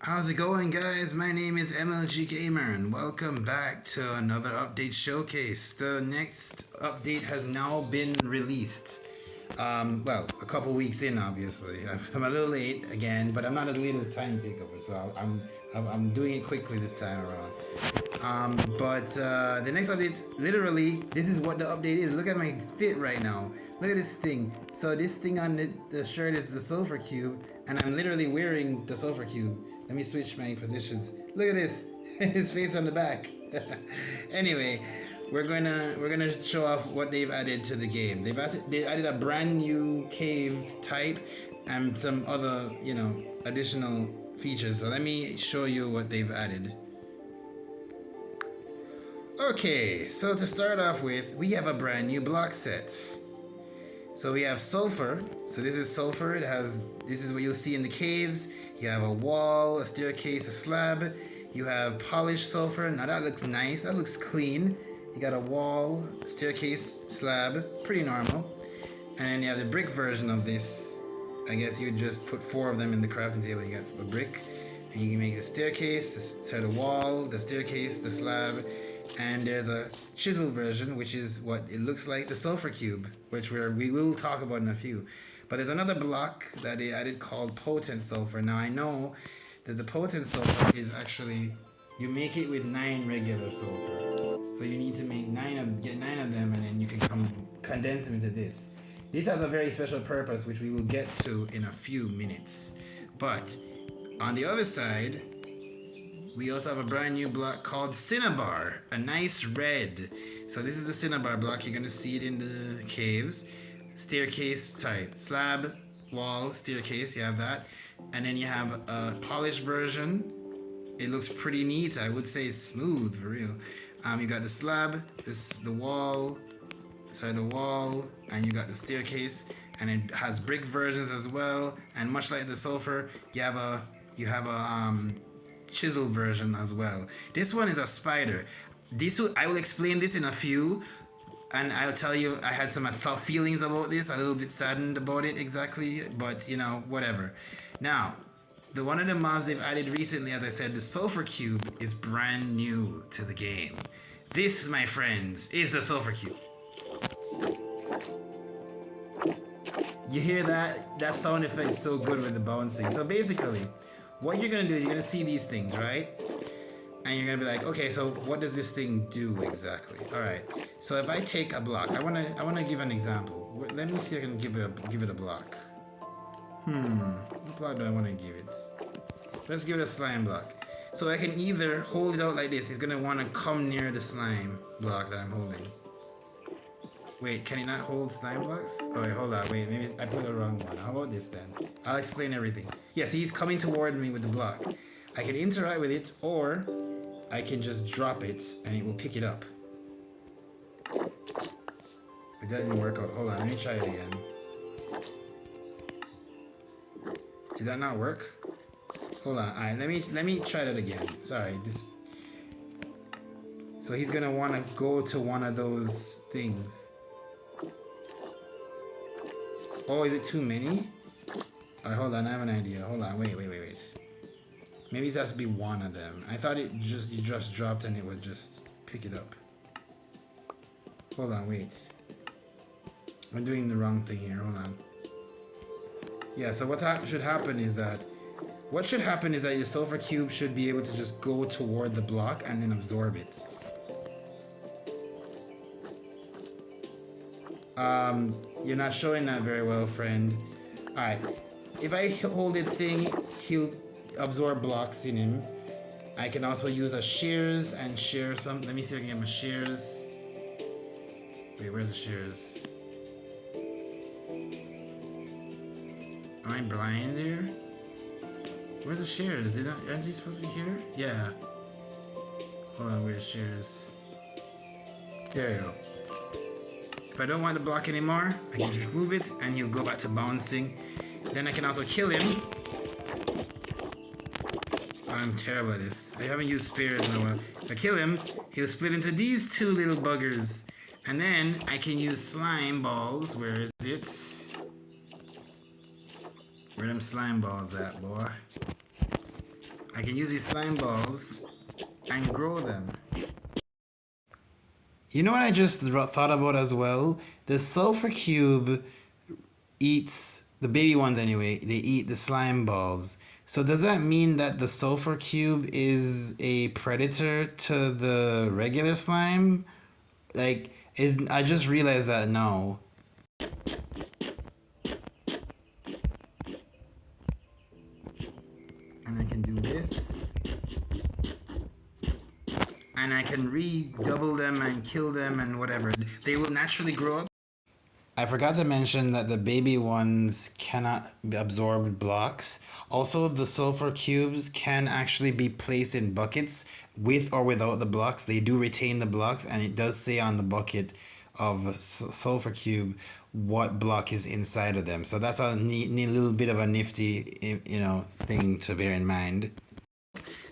How's it going, guys? My name is MLG Gamer and welcome back to another update showcase. The next update has now been released. Well, a couple weeks in, obviously. I'm a little late again, but I'm not as late as Tiny Takeover, so I'm doing it quickly this time around. But the next update, literally, this is what the update is. Look at my fit right now. Look at this thing. So this thing on the shirt is the sulfur cube, and I'm literally wearing the sulfur cube. Let me switch my positions. Look at this. His face on the back. Anyway, we're gonna show off what they've added to the game. They added a brand new cave type and some other, additional features. So let me show you what they've added. Okay, so to start off with, we have a brand new block set. So we have sulfur. So this is sulfur. This is what you'll see in the caves. You have a wall, a staircase, a slab. You have polished sulfur. Now that looks nice. That looks clean. You got a wall, a staircase, slab. Pretty normal. And then you have the brick version of this. I guess you would just put 4 of them in the crafting table. You got a brick. And you can make the staircase, the wall, the staircase, the slab. And there's a chiseled version, which is what it looks like, the sulfur cube, which we will talk about in a few. But there's another block that they added called potent sulfur. Now I know that the potent sulfur is actually, you make it with 9 regular sulfur. So you need to make get 9 of them, and then you can condense them into this. This has a very special purpose, which we will get to in a few minutes. But on the other side, we also have a brand new block called Cinnabar, a nice red. So this is the Cinnabar block. You're going to see it in the caves. Staircase type, slab, wall, staircase, you have that. And then you have a polished version. It looks pretty neat. I would say it's smooth, for real. You got the slab, the wall, and you got the staircase. And it has brick versions as well. And much like the sulfur, you have a chiseled version as well. This one is a spider. I will explain this in a few, and I'll tell you I had some feelings about this, a little bit saddened about it exactly, but whatever. Now, one of the mobs they've added recently, as I said, the sulfur cube is brand new to the game. This, my friends, is the sulfur cube. You hear that? That sound effect is so good with the bouncing. So basically, what you're gonna do is you're gonna see these things, right? And you're gonna be like, okay, so what does this thing do exactly? All right. So if I take a block, I wanna give an example. Let me see if I can give it a block. What block do I wanna give it? Let's give it a slime block. So I can either hold it out like this. It's gonna wanna come near the slime block that I'm holding. Wait, can he not hold slime blocks? Oh wait, hold on, wait, maybe I put the wrong one. How about this then? I'll explain everything. Yes, he's coming toward me with the block. I can interact with it, or I can just drop it and it will pick it up. It doesn't work out. Hold on, let me try it again. Did that not work? Hold on, alright, let me try that again. Sorry, so he's gonna wanna go to one of those things. Oh, is it too many? Alright, hold on, I have an idea. Hold on, wait. Maybe it has to be one of them. I thought you just dropped and it would just pick it up. Hold on, wait. I'm doing the wrong thing here, hold on. Yeah, so what should happen is that the sulfur cube should be able to just go toward the block and then absorb it. You're not showing that very well, friend. Alright, if I hold it thing, he'll absorb blocks in him. I can also use a shears and shear some. Let me see if I can get my shears. Wait, where's the shears? Am I blind here? Where's the shears? Aren't they supposed to be here? Yeah. Hold on, where's shears? There you go. If I don't want the block anymore, I can just move it and he'll go back to bouncing. Then I can also kill him. I'm terrible at this. I haven't used spears in a while. If I kill him, he'll split into these 2 little buggers. And then I can use slime balls. Where is it? Where them slime balls at, boy? I can use these slime balls and grow them. You know what I just thought about as well? The sulfur cube eats, the baby ones anyway, they eat the slime balls. So does that mean that the sulfur cube is a predator to the regular slime? Like, I just realized that no. And I can do this. And I can redouble them and kill them and whatever. They will naturally grow up. I forgot to mention that the baby ones cannot absorb blocks. Also, the sulfur cubes can actually be placed in buckets with or without the blocks. They do retain the blocks, and it does say on the bucket of sulfur cube what block is inside of them. So that's a neat little bit of a nifty, thing to bear in mind.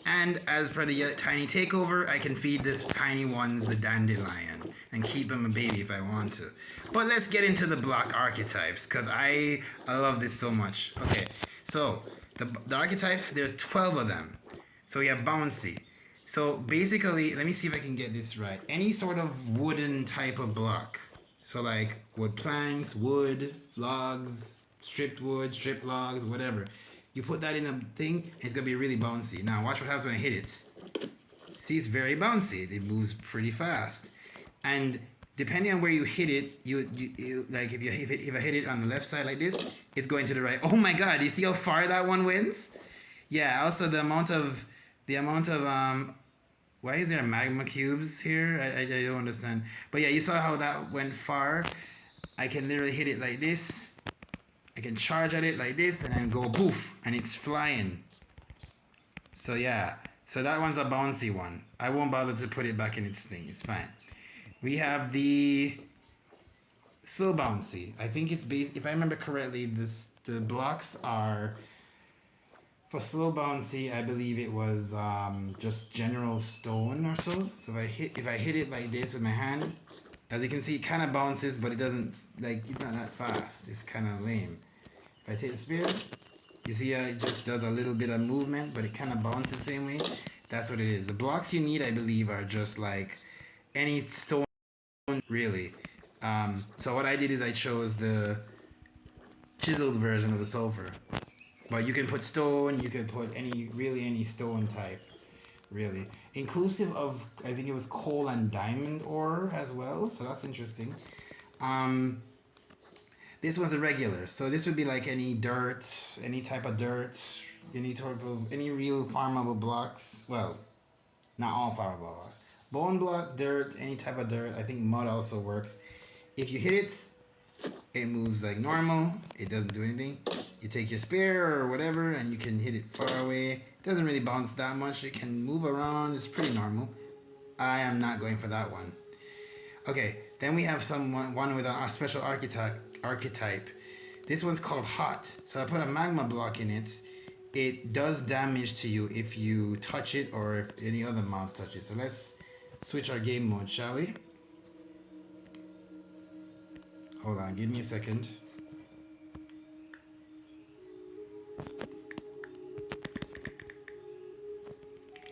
And as per the tiny takeover, I can feed the tiny ones the dandelion and keep them a baby if I want to. But let's get into the block archetypes, because I love this so much. Okay, so the archetypes, there's 12 of them. So we have Bouncy. So basically, let me see if I can get this right. Any sort of wooden type of block. So like wood planks, wood, logs, stripped wood, stripped logs, whatever. You put that in a thing, it's gonna be really bouncy. Now watch what happens when I hit it. See, it's very bouncy. It moves pretty fast. And depending on where you hit it, you like if I hit it on the left side like this, it's going to the right. Oh my god, you see how far that one wins? Yeah, also the amount of why is there magma cubes here? I don't understand. But yeah, you saw how that went far. I can literally hit it like this. I can charge at it like this and then go boof, and it's flying. So yeah, so that one's a bouncy one. I won't bother to put it back in its thing, it's fine. We have the slow bouncy. I think it's based, if I remember correctly, the blocks are, for slow bouncy, I believe it was just general stone or so. So if I hit it like this with my hand, as you can see, it kind of bounces, but it doesn't, like, it's not that fast. It's kind of lame. If I take the spear, you see it just does a little bit of movement, but it kind of bounces the same way. That's what it is. The blocks you need, I believe, are just like any stone, really. So what I did is I chose the chiseled version of the sulfur. But you can put stone, you can put any stone type. Really, inclusive of, I think it was coal and diamond ore as well, so that's interesting. This was a regular, so this would be like any dirt, any type of dirt, any real farmable blocks. Well, not all farmable blocks. Bone block, dirt, any type of dirt. I think mud also works. If you hit it, it moves like normal. It doesn't do anything. You take your spear or whatever, and you can hit it far away. It doesn't really bounce that much. It can move around. It's pretty normal. I am not going for that one. Okay, then we have one with a special archetype. This one's called hot. So I put a magma block in it. It does damage to you if you touch it or if any other mobs touch it. So let's switch our game mode, shall we? Hold on, give me a second.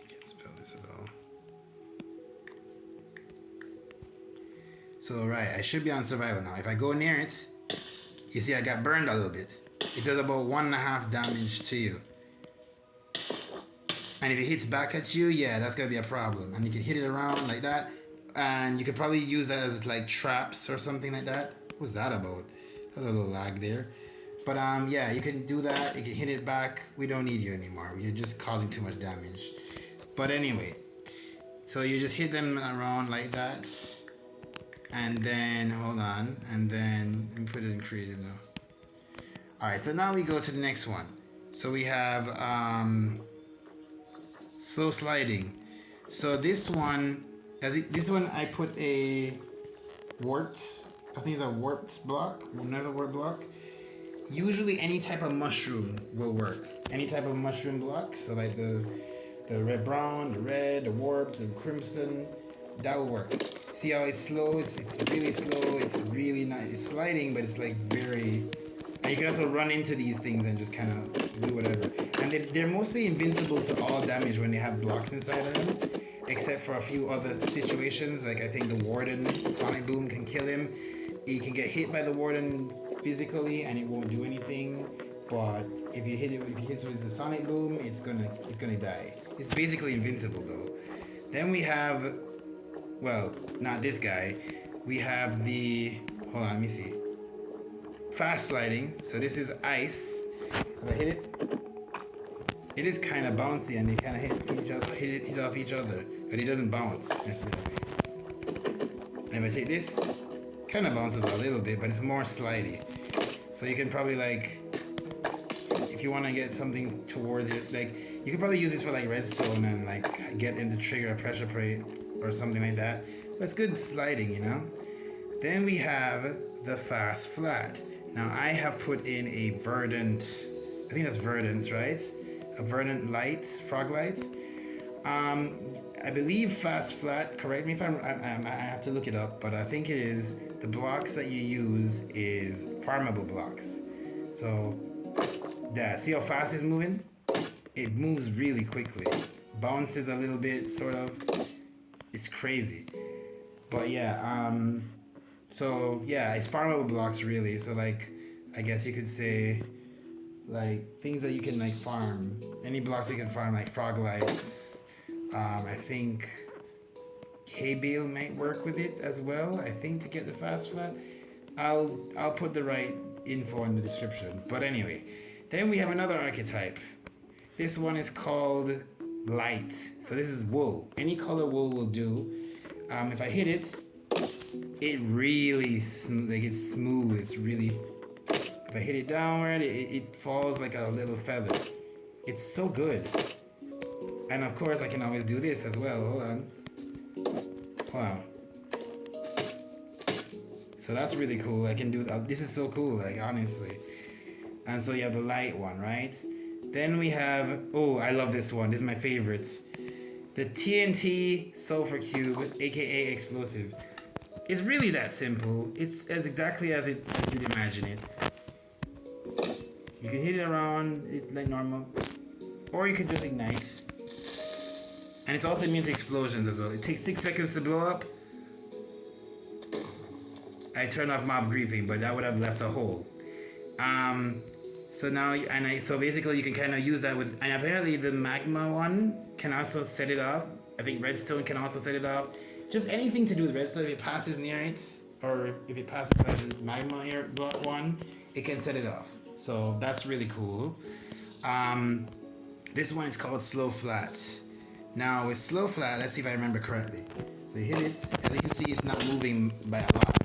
Can't spell this at all. So right, I should be on survival now. If I go near it, you see I got burned a little bit. It does about 1.5 damage to you. And if it hits back at you, yeah, that's gonna be a problem. And you can hit it around like that. And you could probably use that as like traps or something like that. What's that about? There's a little lag there. But yeah, you can do that. You can hit it back. We don't need you anymore. You're just causing too much damage. But anyway, so you just hit them around like that. And then, hold on. And then, let me put it in creative now. Alright, so now we go to the next one. So we have slow sliding. So this one, I put a warped, I think it's a warped block, another warped block. Usually any type of mushroom will work. Any type of mushroom block. So like the red brown, the red, the warped, the crimson, that will work. See how it's slow? It's really slow. It's really nice. It's sliding, but it's like very And you can also run into these things and just kind of do whatever. And they're mostly invincible to all damage when they have blocks inside of them, except for a few other situations. Like I think the warden sonic boom can kill him. He can get hit by the warden physically and it won't do anything. But if he hits with the sonic boom, it's gonna die. It's basically invincible though. Then we have, well, not this guy. We have the, hold on, let me see. Fast sliding. So this is ice. So if I hit it, it is kind of bouncy and they kind of hit off each other, but it doesn't bounce. And if I take this, kind of bounces a little bit, but it's more slidey. So you can probably like, if you want to get something towards it, like you can probably use this for like redstone and like get him to trigger a pressure plate or something like that. But it's good sliding, you know. Then we have the fast flat. Now I have put in a verdant, I think that's verdant, right? A verdant light, frog light. I believe fast flat, correct me if I have to look it up, but I think it is, the blocks that you use is farmable blocks. So, yeah, see how fast it's moving? It moves really quickly. Bounces a little bit, sort of. It's crazy. But yeah, so yeah, it's farmable blocks really. So like, I guess you could say, like things that you can like farm. Any blocks you can farm, like frog lights. I think hay bale might work with it as well. I think to get the fast flat. I'll put the right info in the description. But anyway, then we have another archetype. This one is called light. So this is wool. Any color wool will do. If I hit it, it really it's smooth. It's really. If I hit it downward, it falls like a little feather. It's so good. And of course, I can always do this as well. Hold on. Wow. So that's really cool. I can do that. This is so cool, like honestly. And so you have the light one, right? Then we have, oh, I love this one. This is my favorite. The TNT sulfur cube, aka explosive. It's really that simple. It's as exactly as you'd imagine it. You can hit it around it like normal, or you can just ignite. And it's also immune to explosions as well. It takes 6 seconds to blow up. I turned off mob griefing, but that would have left a hole. So now, so basically you can kind of use that with, and apparently the magma one can also set it off. I think redstone can also set it off. Just anything to do with redstone, if it passes near it, or if it passes by the magma here, block one, it can set it off. So that's really cool. This one is called slow flat. Now with slow flat, let's see if I remember correctly. So you hit it, as you can see, it's not moving by a lot.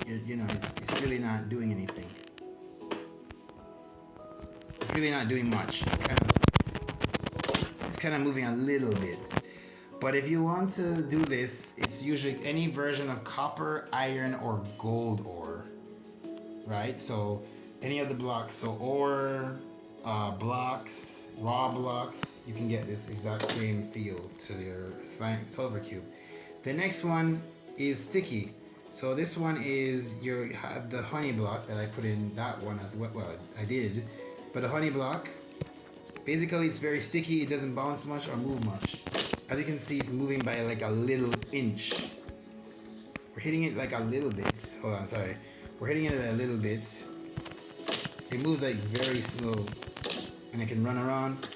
You know, it's really not doing anything. It's really not doing much. It's kind of moving a little bit. But if you want to do this, it's usually any version of copper, iron, or gold ore. Right? So any of the blocks. So ore, blocks, raw blocks, you can get this exact same feel to your sulfur cube. The next one is sticky. So this one is you have the honey block that I put in that one as well. Well, I did. But the honey block, basically it's very sticky. It doesn't bounce much or move much. As you can see, it's moving by like a little inch. We're hitting it like a little bit. Hold on, sorry. We're hitting it a little bit. It moves like very slow. And it can run around.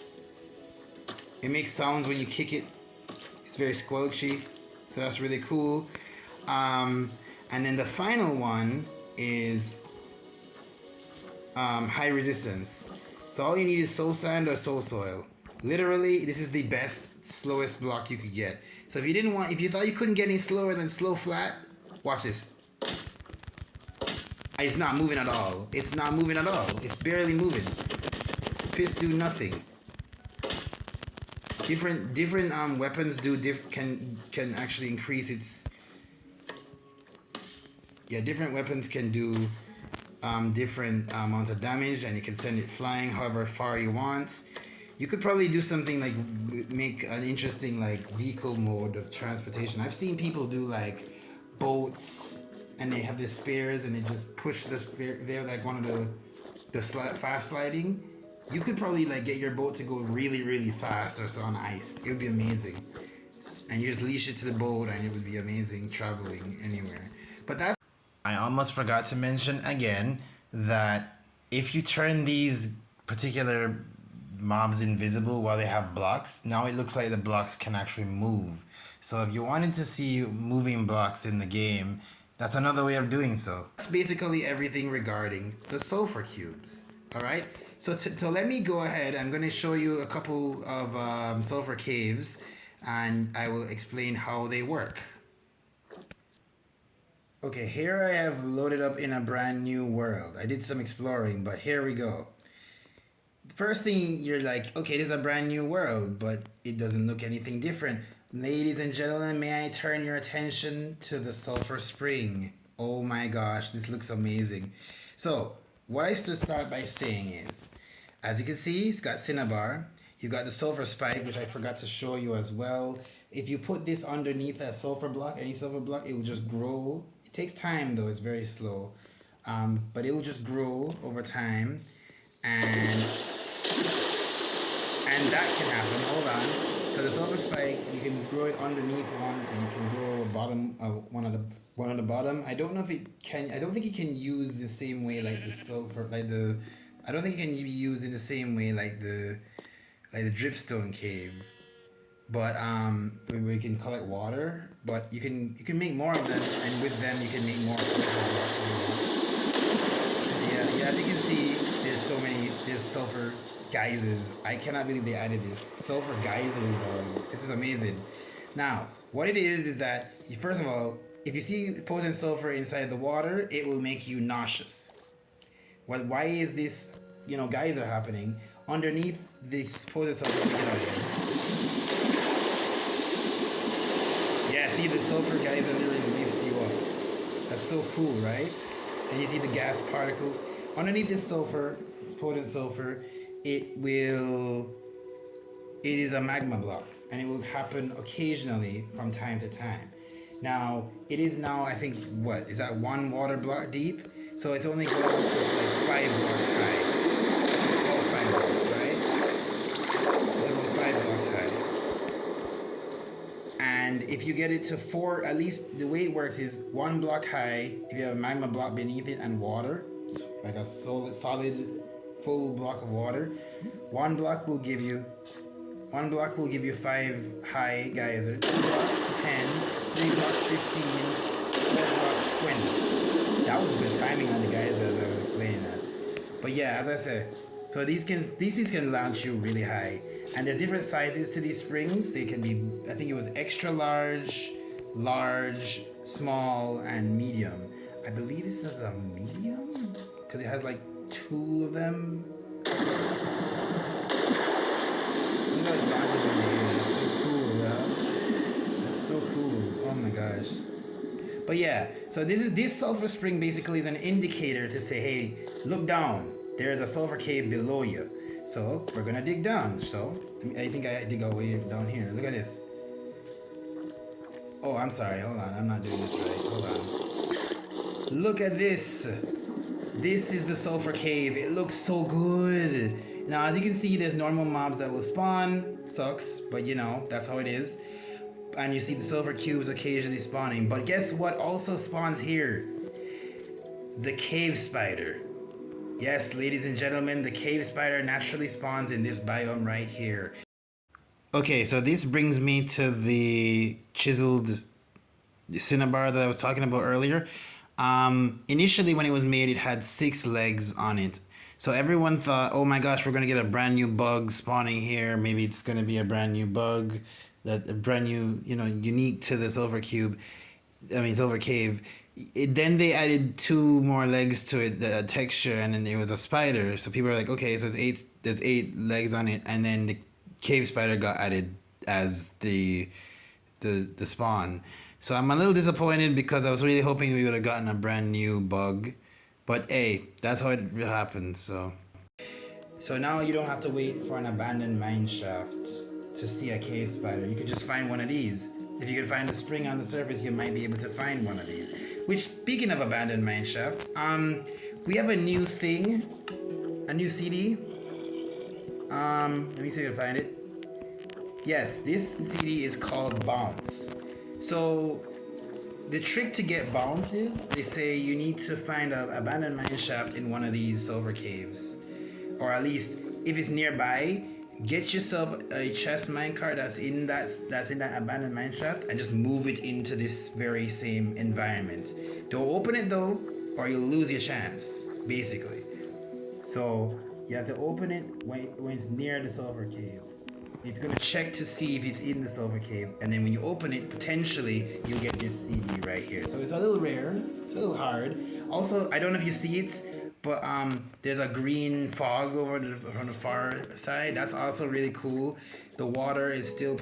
It makes sounds when you kick it. It's very squelchy. So that's really cool. And then the final one is high resistance. So all you need is soul sand or soul soil. Literally, this is the best, slowest block you could get. So if you thought you couldn't get any slower than slow flat, watch this. It's not moving at all. It's not moving at all. It's barely moving. Fists do nothing. Different weapons can actually increase its. Yeah, different weapons can do different amounts of damage, and you can send it flying however far you want. You could probably do something like make an interesting like vehicle mode of transportation. I've seen people do like boats, and they have their spears, and they just push the spear. They're like one of the the fast sliding, you could probably like get your boat to go really, really fast or so on ice. It would be amazing. And you just leash it to the boat and it would be amazing traveling anywhere. But that's... I almost forgot to mention again that if you turn these particular mobs invisible while they have blocks, now it looks like the blocks can actually move. So if you wanted to see moving blocks in the game, that's another way of doing so. That's basically everything regarding the sulfur cubes. Alright, so let me go ahead. I'm going to show you a couple of sulfur caves and I will explain how they work. Okay, here I have loaded up in a brand new world. I did some exploring, but here we go. First thing, you're like, okay, this is a brand new world, but it doesn't look anything different. Ladies and gentlemen, may I turn your attention to the sulfur spring? Oh my gosh, this looks amazing. So, what I should start by saying is, as you can see, it's got Cinnabar. You got the sulfur spike, which I forgot to show you as well. If you put this underneath a sulfur block, any sulfur block, it will just grow. It takes time though, it's very slow. But it will just grow over time. And that can happen. Hold on. So the sulfur spike, you can grow it underneath one, and you can grow a bottom one on the bottom. I don't know if it can. I don't think it can use the same way like the sulfur, like the. I don't think it can be used in the same way like the dripstone cave. But we can collect water. But you can make more of them, and with them you can make more sulfur blocks. Yeah. As you can see, there's sulfur geysers. I cannot believe they added this. Sulfur geysers, this is amazing. Now, what it is that, first of all, if you see potent sulfur inside the water, it will make you nauseous. Well, why is this, geyser happening? Underneath this potent sulfur, yeah, see the sulfur geyser literally lifts you up. That's so cool, right? And you see the gas particles. Underneath this sulfur, this potent sulfur, it is a magma block, and it will happen occasionally from time to time. Now, it is now, I think, what, is that one water block deep? So it's only going up to like 5 blocks high. All 5 blocks, right? It's about 5 blocks high. And if you get it to 4, at least the way it works is 1 block high, if you have a magma block beneath it and water, like a solid full block of water, 1 block will give you 5 high geyser, 2 blocks 10, 3 blocks 15, 4 blocks 20. That was good timing on the geyser as I was explaining that. But yeah, as I said, so these things can launch you really high, and there's different sizes to these springs. They can be, I think it was extra large, large, small, and medium. I believe this is a medium because it has like 2 of them. That's so cool. Oh my gosh. But yeah, so this sulfur spring basically is an indicator to say, hey, look down. There is a sulfur cave below you. So we're gonna dig down. So I think I dig all the way down here. Look at this. Oh, I'm sorry. Hold on. I'm not doing this right. Hold on. Look at this. This is the sulfur cave. It looks so good. Now, as you can see, there's normal mobs that will spawn. Sucks, but that's how it is. And you see the sulfur cubes occasionally spawning. But guess what also spawns here? The cave spider. Yes, ladies and gentlemen, the cave spider naturally spawns in this biome right here. Okay, so this brings me to the chiseled cinnabar that I was talking about earlier. Initially when it was made, it had 6 legs on it. So everyone thought, oh my gosh, we're going to get a brand new bug spawning here. Maybe it's going to be a brand new bug, that a brand new, unique to the sulfur cave. Then they added 2 more legs to it, the texture, and then it was a spider. So people are like, okay, so there's 8 legs on it, and then the cave spider got added as the spawn. So I'm a little disappointed because I was really hoping we would have gotten a brand new bug. But hey, that's how it happened. So now you don't have to wait for an abandoned mine shaft to see a cave spider. You can just find one of these. If you can find a spring on the surface, you might be able to find one of these. Which, speaking of abandoned mine shaft, we have a new thing a new CD. Let me see if I can find it. Yes, this CD is called Bounce. So the trick to get Bounce is, they say you need to find an abandoned mine shaft in one of these silver caves, or at least if it's nearby, get yourself a chest minecart that's in that abandoned mine shaft and just move it into this very same environment. Don't open it though, or you'll lose your chance, basically. So you have to open it when it's near the silver cave. It's gonna check to see if it's in the silver cave, and then when you open it, potentially you'll get this CD right here. So it's a little rare, it's a little hard. Also, I don't know if you see it, but there's a green fog over on the far side. That's also really cool. The water is still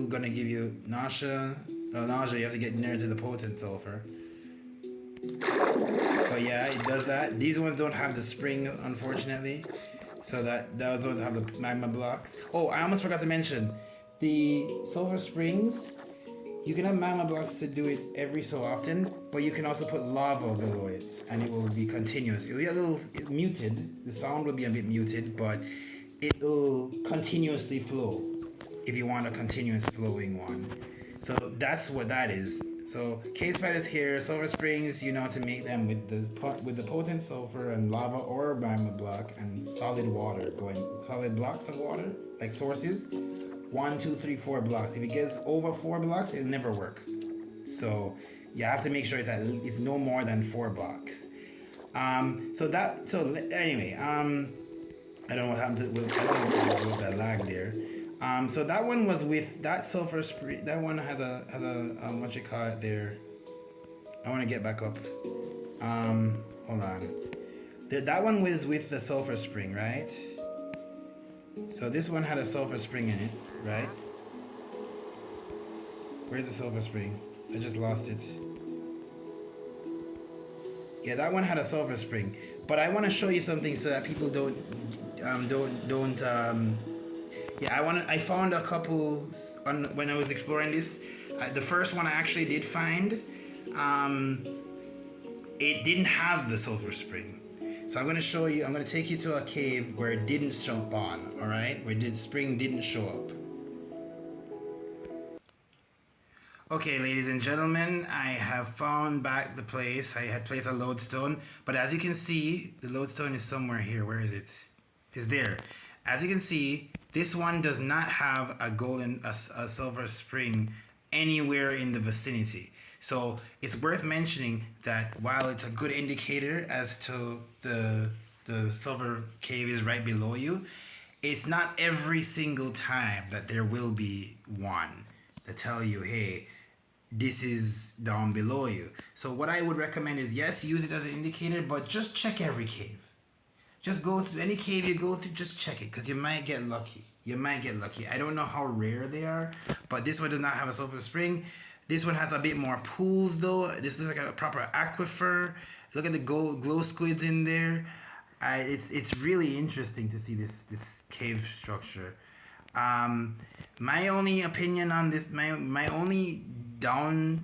gonna give you nausea. Nausea. You have to get near to the potent sulfur. But yeah, it does that. These ones don't have the spring, unfortunately. So those ones have the magma blocks. Oh, I almost forgot to mention, the sulfur springs, you can have magma blocks to do it every so often, but you can also put lava below it, and it will be continuous. It'll be a little muted. The sound will be a bit muted, but it will continuously flow if you want a continuous flowing one. So that's what that is. So cave spiders here, sulfur springs, you know how to make them with the potent sulfur and lava or magma block and solid blocks of water, like sources. 1, 2, 3, 4 blocks. If it gets over 4 blocks, it'll never work. So you have to make sure it's no more than 4 blocks. Anyway, I don't know what happened with that lag there. So that one was with that sulfur spring. That one has a what you call it there. I want to get back up. Hold on. That one was with the sulfur spring, right? So this one had a sulfur spring in it, right? Where's the sulfur spring? I just lost it. Yeah, that one had a sulfur spring. But I want to show you something so that people don't. Yeah, I found a couple when I was exploring this. The first one I actually did find, it didn't have the sulfur spring. So I'm going to take you to a cave where it didn't show up on, alright? Where the spring didn't show up. Okay, ladies and gentlemen, I have found back the place. I had placed a lodestone, but as you can see, the lodestone is somewhere here. Where is it? It's there. As you can see, this one does not have a silver spring anywhere in the vicinity. So it's worth mentioning that while it's a good indicator as to the silver cave is right below you, it's not every single time that there will be one to tell you, hey, this is down below you. So what I would recommend is, yes, use it as an indicator, but just check every cave. Just go through any cave you go through, just check it, because you might get lucky. You might get lucky. I don't know how rare they are, but this one does not have a sulfur spring. This one has a bit more pools though. This looks like a proper aquifer. Look at the glow squids in there. It's really interesting to see this cave structure. My only opinion on this, my only down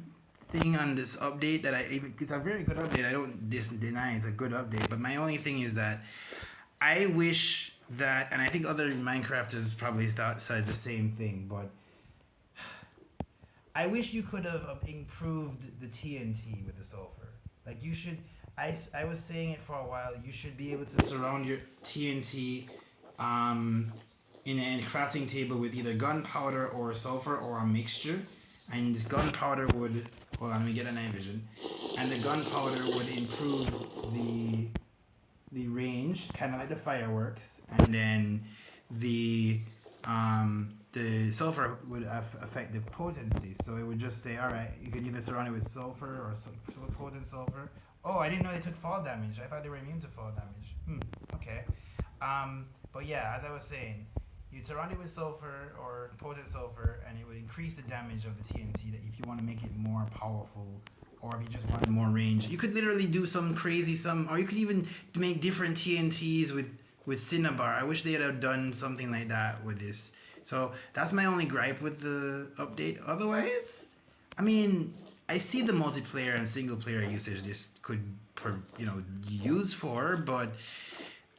thing on this update it's a very good update. I don't deny it's a good update, but my only thing is that I wish that, and I think other Minecrafters probably said the same thing, but I wish you could have improved the TNT with the sulfur. Like you should, I was saying it for a while, you should be able to surround your TNT in a crafting table with either gunpowder or sulfur or a mixture. And gunpowder would, hold on, let me get a night vision. And the gunpowder would improve the range, kind of like the fireworks. And then the sulfur would affect the potency. So it would just say, all right, you can either surround it with sulfur or potent sulfur. Oh, I didn't know they took fall damage. I thought they were immune to fall damage. Okay. But yeah, as I was saying, you'd surround it with sulfur or potent sulfur, and it would increase the damage of the TNT. That if you want to make it more powerful, or if you just want more range, you could literally do some crazy or you could even make different TNTs with Cinnabar. I wish they had have done something like that with this. So that's my only gripe with the update. Otherwise, I mean, I see the multiplayer and single player usage this could use for, but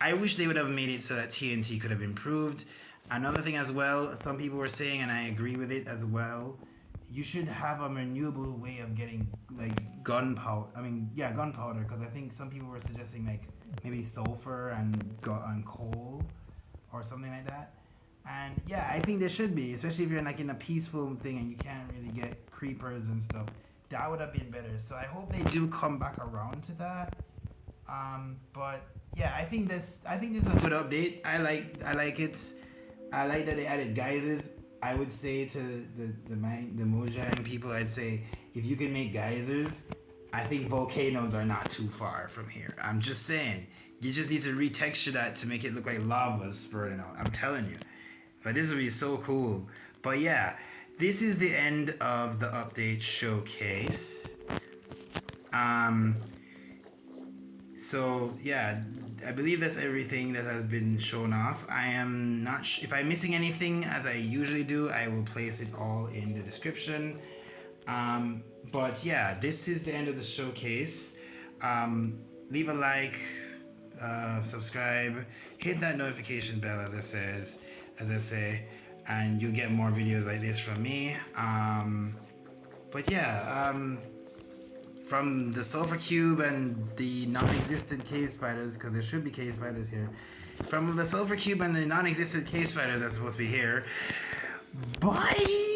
I wish they would have made it so that TNT could have improved. Another thing as well, some people were saying, and I agree with it as well, you should have a renewable way of getting like gunpowder. I mean, yeah, gunpowder, because I think some people were suggesting like maybe sulfur and coal or something like that. And yeah, I think there should be, especially if you're like in a peaceful thing and you can't really get creepers and stuff. That would have been better. So I hope they do come back around to that. But yeah, I think this is a good update. I like it. I like that they added geysers. I would say to the Mojang people, I'd say if you can make geysers, I think volcanoes are not too far from here. I'm just saying, you just need to retexture that to make it look like lava spurting out. I'm telling you. But this would be so cool. But yeah, this is the end of the update showcase. So yeah, I believe that's everything that has been shown off. I am not if I'm missing anything, as I usually do, I will place it all in the description. But yeah, this is the end of the showcase. Leave a like, subscribe, hit that notification bell as I say, and you'll get more videos like this from me. But yeah, from the sulfur cube and the non-existent cave spiders, because there should be cave spiders here. From the sulfur cube and the non-existent cave spiders that's supposed to be here. Bye!